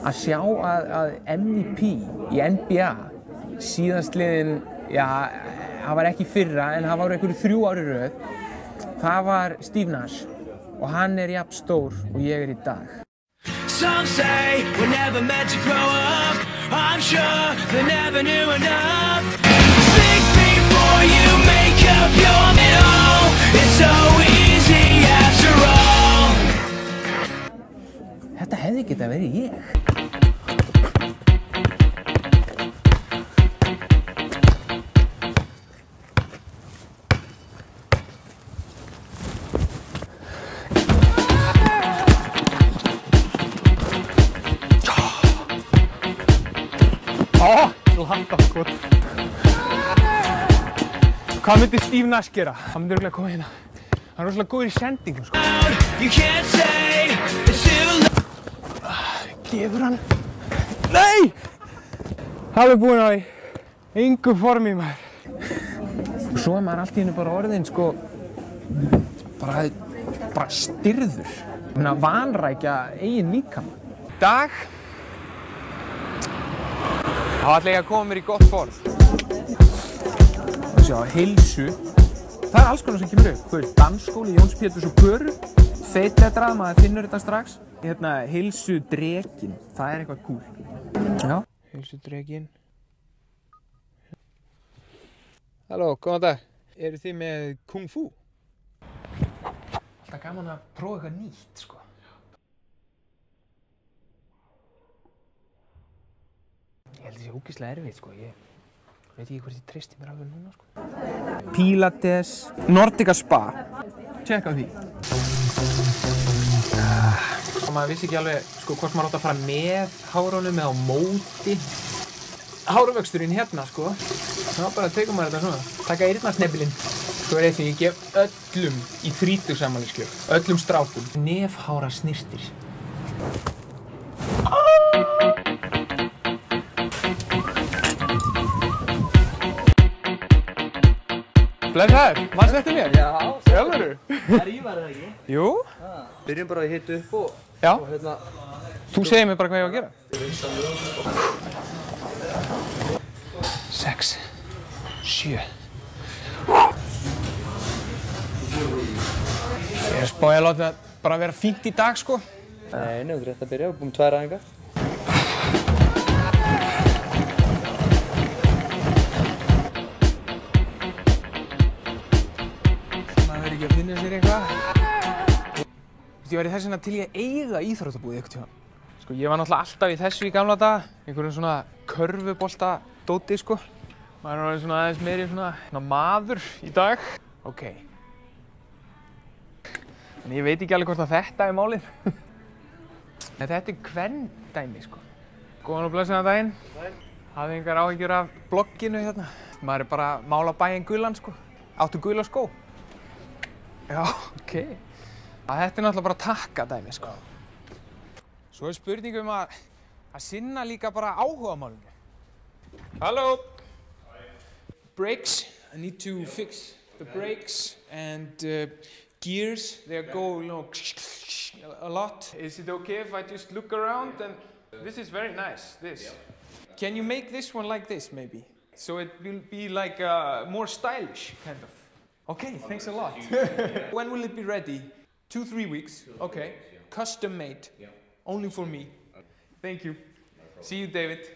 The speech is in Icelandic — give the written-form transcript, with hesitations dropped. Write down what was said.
að sjá að MVP í NBA síðastliðin, já, það var ekki fyrra en það var einhverju 3 ár í röð, það var Steve Nash og hann jafn stór og ég í dag. Some say we're never meant to grow up. I'm sure they never knew enough. Think before you make up your mind. Oh, it's so easy after all. Þetta hefði getað verið ég. Landafskot. Hvað myndi Steve Nash gera? Hann myndi örugglega koma hérna. Hann rosalega góður í sendingum, sko. Gefur hann. Nei! Það búinn á því. Engu formi, maður. Og svo maður allt í einu bara orðinn, sko, bara stirður. Vanrækja eigin líkama. Dag. Þá ætla ég að koma mér í gott form. Það sjá, heilsu. Það alls konar sem kemur upp. Dansskóli, Jóns Péturs og Göru. Feitletrað, maður finnur þetta strax. Heilsu drekinn. Það eitthvað cool. Já. Heilsu drekinn. Halló, góðan dag. Eru þið með Kung Fu? Alltaf gaman að prófa eitthvað nýtt, sko. Ég held að það sé ógeðslega erfitt, sko. Ég veit ekki hvort ég treysti mér alveg núna, sko. Pilates, Nordica Spa. Tjekka á því. Og maður vissi ekki alveg, sko, hvort maður átti að fara með hárunum eða á móti. Háruvöxturinn hérna, sko. Þá bara tekur maður þetta svona. Taka eyrnasnepilinn. Svo eitt sem ég gef öllum í 30-afmælisgjöf. Öllum strákum. Nefhára snirtir. Blessaður, manstu eftir mér? Já, Sjálfurðu? það er Ívar, eða ekki? Jú. Byrjum bara að hita upp og hérna... Þú segir mér bara hvað ég á að gera. 6, 7. Ég spáði að láta það bara vera fínt í dag, sko. Nei, þú ert rétt að byrja, búin 2 æfingar. Ekki að finna sér eitthvað. Ég væri þess vegna til ég að eiga íþróttabúð einhvern tímann. Sko, ég var náttúrulega alltaf í þessu í gamla daga. Einhverjum svona körfuboltadóti, sko. Maður var svona aðeins meiri svona maður í dag. Ok. En ég veit ekki alveg hvort að þetta er málið. En þetta er kvendæmi, sko. Góðan og blessaðan daginn. Hafði engar áhyggjur af blogginu hérna. Maður er bara að mála bæinn gulan, sko. Áttu gula skó? Já, ok. Þetta er náttúrulega bara takkadæmi, sko. Svo er spurning að sinna líka bara áhugamálinu. Halló! Brakes. I need to fix the brakes and gears. They go, you know, a lot. Is it okay if I just look around? And this is very nice, this. Can you make this one like this, maybe? So it will be like more stylish, kind of. Okay, thanks a lot. When will it be ready? 2-3 weeks. Okay. Custom made. Only for me. Thank you. See you, David.